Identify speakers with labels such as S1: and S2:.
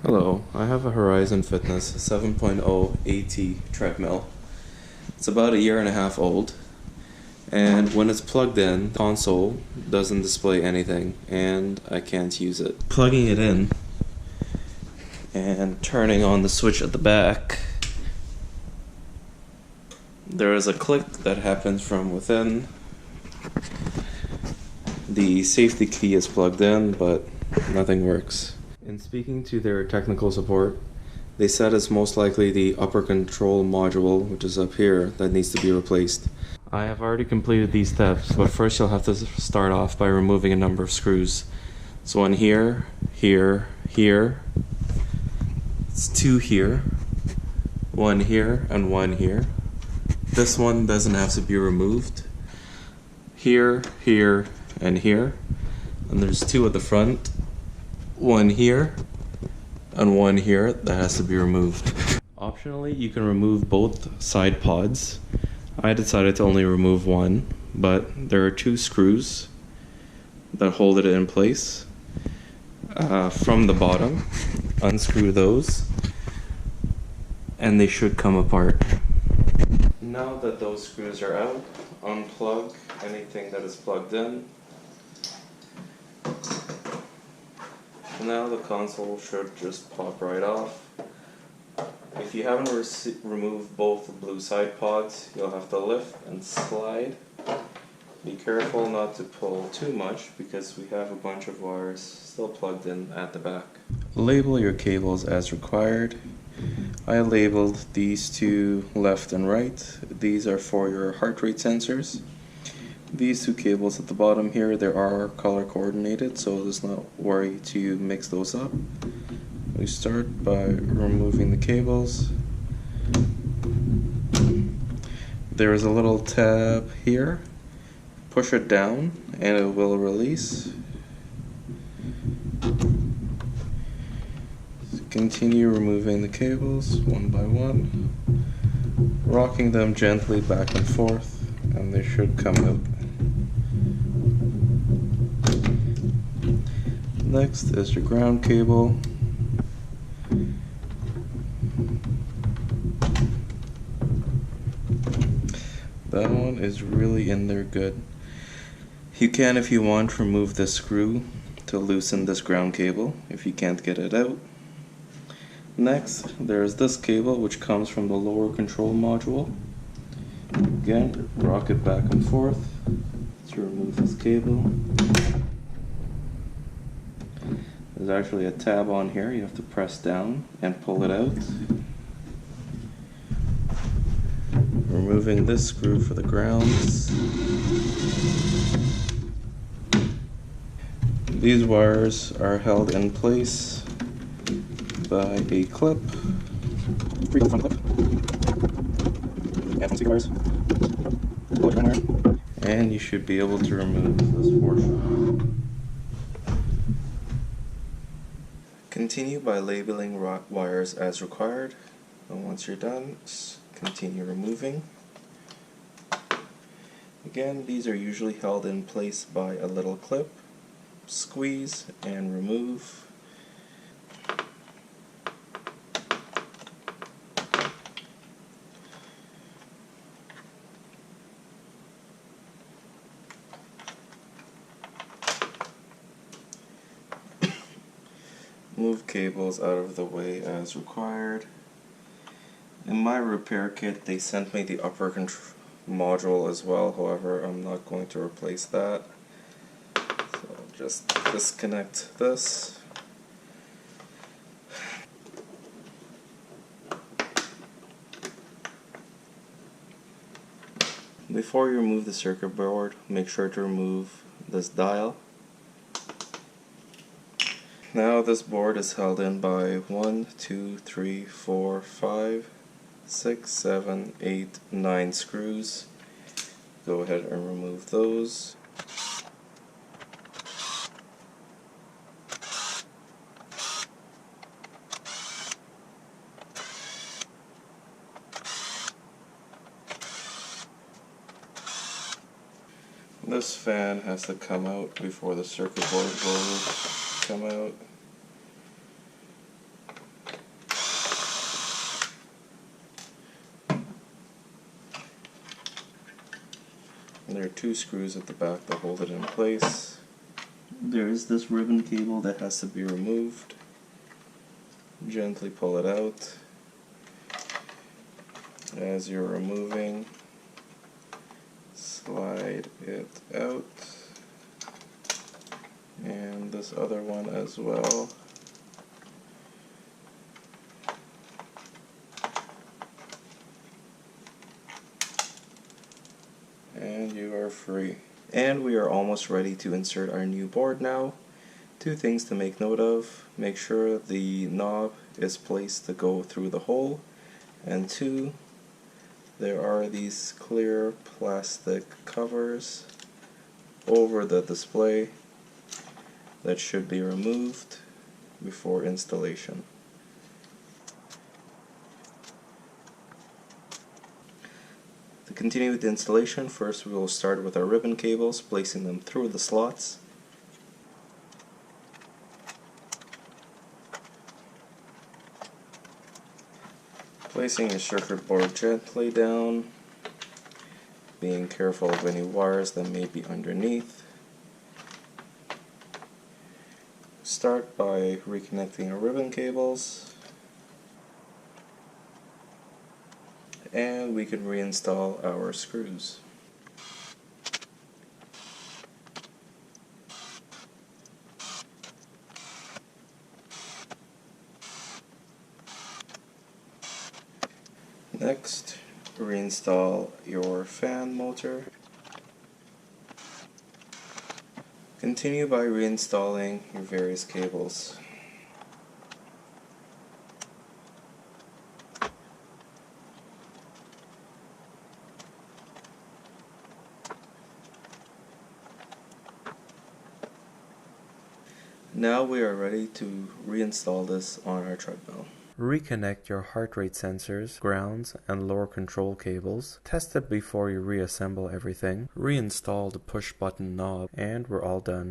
S1: Hello, I have a Horizon Fitness 7.0 AT treadmill. It's about a year and a half old, and when it's plugged in, the console doesn't display anything and I can't use it. Plugging it in and turning on the switch at the back, there is a click that happens from within. The safety key is plugged in, but nothing works. In speaking to their technical support, they said it's most likely the upper control module, which is up here, that needs to be replaced. I have already completed these steps, but first you'll have to start off by removing a number of screws. So one here, here, here. It's two here, one here, and one here. This one doesn't have to be removed. Here, here, and here. And there's two at the front. One here and one here that has to be removed. Optionally, you can remove both side pods. I decided to only remove one, but there are two screws that hold it in place from the bottom. Unscrew those and they should come apart. Now that those screws are out, unplug anything that is plugged in. Now the console should just pop right off. If you haven't removed both the blue side pods, you'll have to lift and slide. Be careful not to pull too much because we have a bunch of wires still plugged in at the back. Label your cables as required. I labeled these two left and right. These are for your heart rate sensors. These two cables at the bottom here, they are color coordinated, so let's not worry to mix those up. We start by removing the cables. There is a little tab here. Push it down and it will release. Continue removing the cables one by one, rocking them gently back and forth, and they should come out. Next is your ground cable. That one is really in there good. You can, if you want, remove this screw to loosen this ground cable if you can't get it out. Next, there's this cable which comes from the lower control module. Again, rock it back and forth to remove this cable. There's actually a tab on here, you have to press down and pull it out. Removing this screw for the grounds. These wires are held in place by a clip, free front clip, and some wires. Pull it in there, and you should be able to remove this portion. Continue by labeling wires as required, and once you're done, continue removing. Again, these are usually held in place by a little clip. Squeeze and remove. Move cables out of the way as required. In my repair kit, they sent me the upper control module as well, however I'm not going to replace that. So just disconnect this. Before you remove the circuit board, make sure to remove this dial. Now this board is held in by 1, 2, 3, 4, 5, 6, 7, 8, 9 screws. Go ahead and remove those. This fan has to come out before the circuit board will come out. There are 2 screws at the back that hold it in place. There is this ribbon cable that has to be removed. Gently pull it out. As you're removing, slide it out. And this other one as well. And you are free. And we are almost ready to insert our new board now. 2 things to make note of. Make sure the knob is placed to go through the hole. And 2, there are these clear plastic covers over the display that should be removed before installation. To continue with the installation, first we will start with our ribbon cables, placing them through the slots. Placing your circuit board gently down, being careful of any wires that may be underneath. Start by reconnecting our ribbon cables, and we can reinstall our screws. Next, reinstall your fan motor. Continue by reinstalling your various cables. Now we are ready to reinstall this on our treadmill. Reconnect your heart rate sensors, grounds, and lower control cables. Test it before you reassemble everything. Reinstall the push button knob, and we're all done.